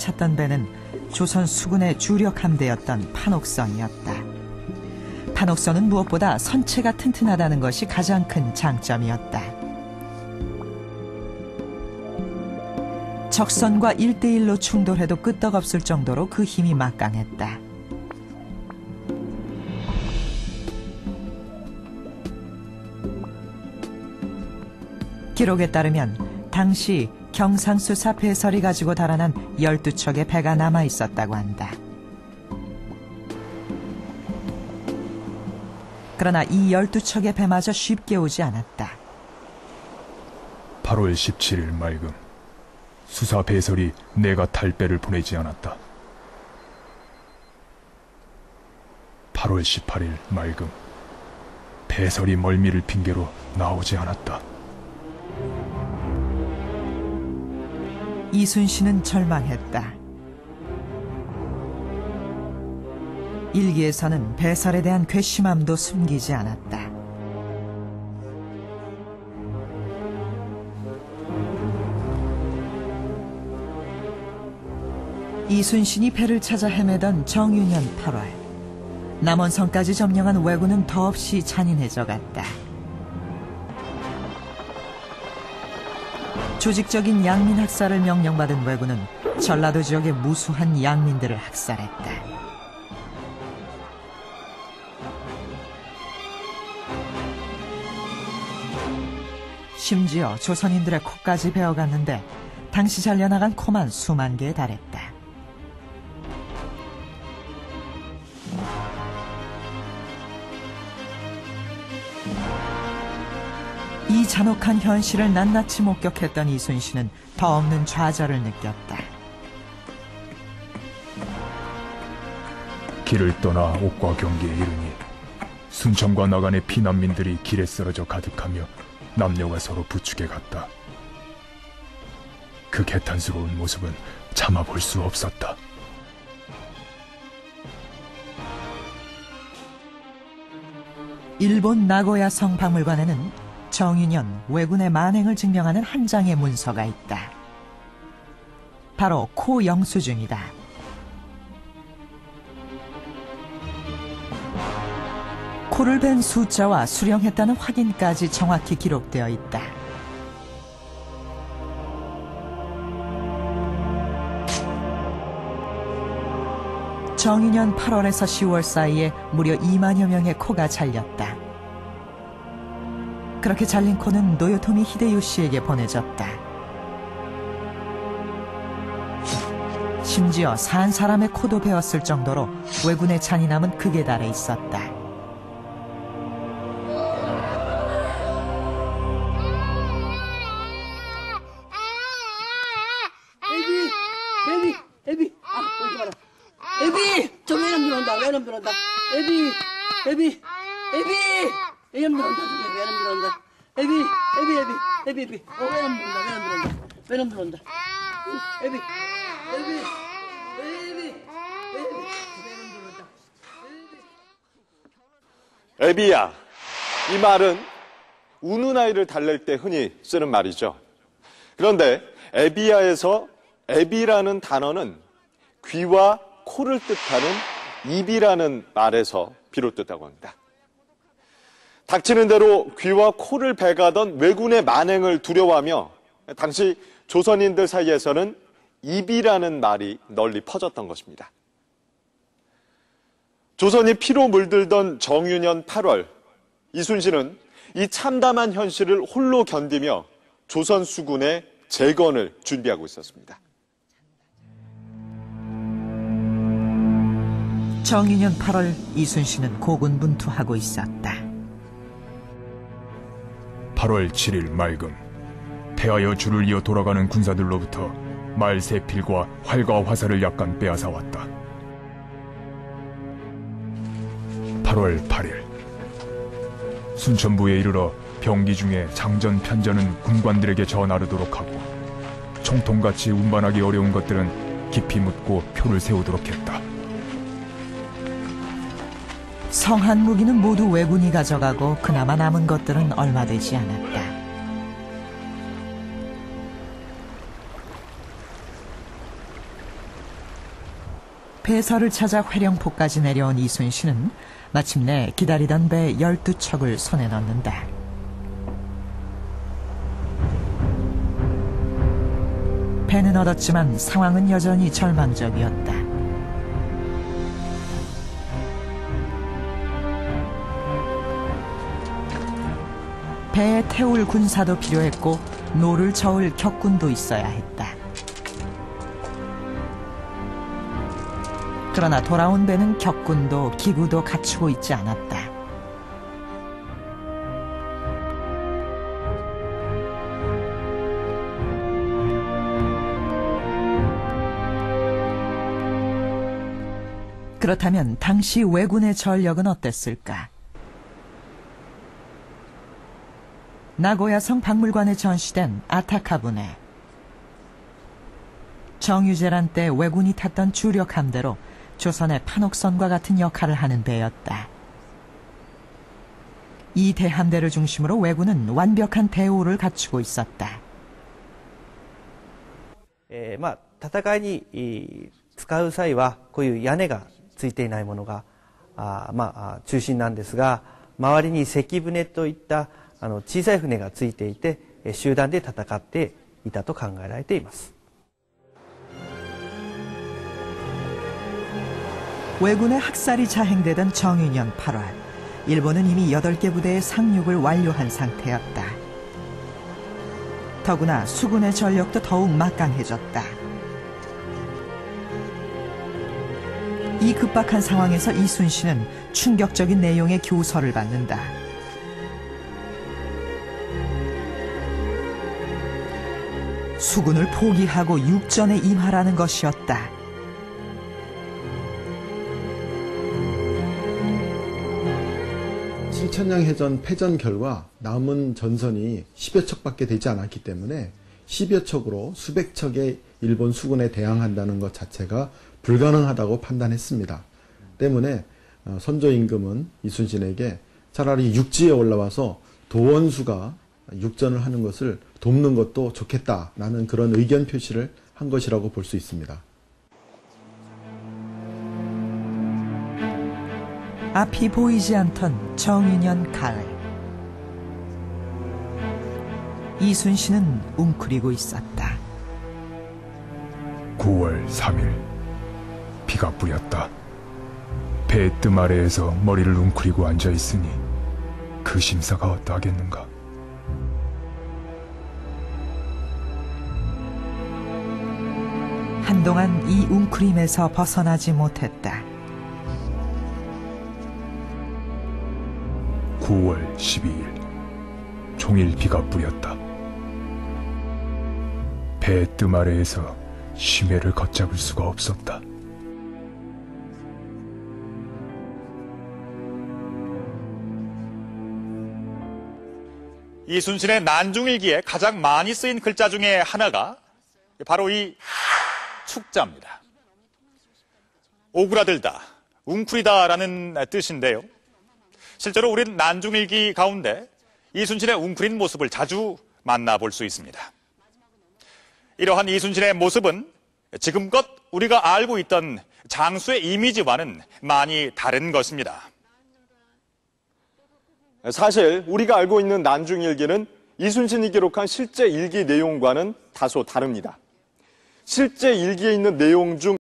찾던 배는 조선 수군의 주력 함대였던 판옥선이었다. 판옥선은 무엇보다 선체가 튼튼하다는 것이 가장 큰 장점이었다. 적선과 1대1로 충돌해도 끄떡없을 정도로 그 힘이 막강했다. 기록에 따르면 당시 경상수사 배설이 가지고 달아난 12척의 배가 남아있었다고 한다. 그러나 이 12척의 배마저 쉽게 오지 않았다. 8월 17일 맑음, 수사 배설이 내가 탈 배를 보내지 않았다. 8월 18일 맑음, 배설이 멀미를 핑계로 나오지 않았다. 이순신은 절망했다. 일기에서는 배설에 대한 괘씸함도 숨기지 않았다. 이순신이 배를 찾아 헤매던 정유년 8월, 남원성까지 점령한 왜군은 더없이 잔인해져 갔다. 조직적인 양민 학살을 명령받은 왜군은 전라도 지역의 무수한 양민들을 학살했다. 심지어 조선인들의 코까지 베어갔는데 당시 잘려나간 코만 수만 개에 달했다. 이 잔혹한 현실을 낱낱이 목격했던 이순신은 더 없는 좌절을 느꼈다. 길을 떠나 옥과 경기에 이르니 순천과 나간의 피난민들이 길에 쓰러져 가득하며 남녀가 서로 부축해 갔다. 그 개탄스러운 모습은 참아볼 수 없었다. 일본 나고야성 박물관에는 정유년 왜군의 만행을 증명하는 한 장의 문서가 있다. 바로 코 영수증이다. 코를 벤 숫자와 수령했다는 확인까지 정확히 기록되어 있다. 정유년 8월에서 10월 사이에 무려 2만여 명의 코가 잘렸다. 그렇게 잘린 코는 노요토미 히데요시에게 보내졌다. 심지어 산 사람의 코도 베었을 정도로 왜군의 잔인함은 극에 달해 있었다. 애비, 여기 봐라. 애비, 저 외놈 들어온다. 외놈 들어온다. 애비, 외놈 들어온다. 외놈 들어온다. 애비. 외놈 들어온다. 애비. 애비야. 이 말은 우는 아이를 달랠 때 흔히 쓰는 말이죠. 그런데 애비야에서 애비라는 단어는 귀와 코를 뜻하는 입이라는 말에서 비롯됐다고 합니다. 닥치는 대로 귀와 코를 베가던 왜군의 만행을 두려워하며 당시 조선인들 사이에서는 입이라는 말이 널리 퍼졌던 것입니다. 조선이 피로 물들던 정유년 8월, 이순신은 이 참담한 현실을 홀로 견디며 조선 수군의 재건을 준비하고 있었습니다. 정유년 8월 이순신은 고군분투하고 있었다. 8월 7일 맑음, 패하여 줄을 이어 돌아가는 군사들로부터 말세필과 활과 화살을 약간 빼앗아 왔다. 8월 8일, 순천부에 이르러 병기 중에 장전 편전은 군관들에게 전하르도록 하고 총통같이 운반하기 어려운 것들은 깊이 묻고 표를 세우도록 했다. 성한 무기는 모두 왜군이 가져가고 그나마 남은 것들은 얼마 되지 않았다. 배설을 찾아 회령포까지 내려온 이순신은 마침내 기다리던 배 12척을 손에 넣는다. 배는 얻었지만 상황은 여전히 절망적이었다. 배에 태울 군사도 필요했고 노를 저을 격군도 있어야 했다. 그러나 돌아온 배는 격군도 기구도 갖추고 있지 않았다. 그렇다면 당시 왜군의 전력은 어땠을까? 나고야성 박물관에 전시된 아타카 분해. 정유재란 때 왜군이 탔던 주력 함대로 조선의 판옥선과 같은 역할을 하는 배였다. 이 대함대를 중심으로 왜군은 완벽한 대우를 갖추고 있었다. 戦いに使う際はこういう屋根がついていないものが中心なんですが、周りに関船といった小さい船がついていて集団で戦っていたと考えられています。 왜군의 학살이 자행되던 정유년 8월, 일본은 이미 8개 부대의 상륙을 완료한 상태였다. 더구나 수군의 전력도 더욱 막강해졌다. 이 급박한 상황에서 이순신은 충격적인 내용의 교서를 받는다. 수군을 포기하고 육전에 임하라는 것이었다. 칠천량해전 패전 결과 남은 전선이 10여 척밖에 되지 않았기 때문에 10여 척으로 수백 척의 일본 수군에 대항한다는 것 자체가 불가능하다고 판단했습니다. 때문에 선조 임금은 이순신에게 차라리 육지에 올라와서 도원수가 육전을 하는 것을 돕는 것도 좋겠다라는 그런 의견 표시를 한 것이라고 볼 수 있습니다. 앞이 보이지 않던 정유년 가을. 이순신은 웅크리고 있었다. 9월 3일 비가 뿌렸다. 배의 뜸 아래에서 머리를 웅크리고 앉아있으니 그 심사가 어떠하겠는가. 한동안 이 웅크림에서 벗어나지 못했다. 9월 12일 종일 비가 뿌렸다. 배의 뜸 아래에서 심해를 걷잡을 수가 없었다. 이순신의 난중일기에 가장 많이 쓰인 글자 중에 하나가 바로 이 축자입니다. 오그라들다, 웅크리다라는 뜻인데요. 실제로 우리는 난중일기 가운데 이순신의 웅크린 모습을 자주 만나볼 수 있습니다. 이러한 이순신의 모습은 지금껏 우리가 알고 있던 장수의 이미지와는 많이 다른 것입니다. 사실 우리가 알고 있는 난중일기는 이순신이 기록한 실제 일기 내용과는 다소 다릅니다. 실제 일기에 있는 내용 중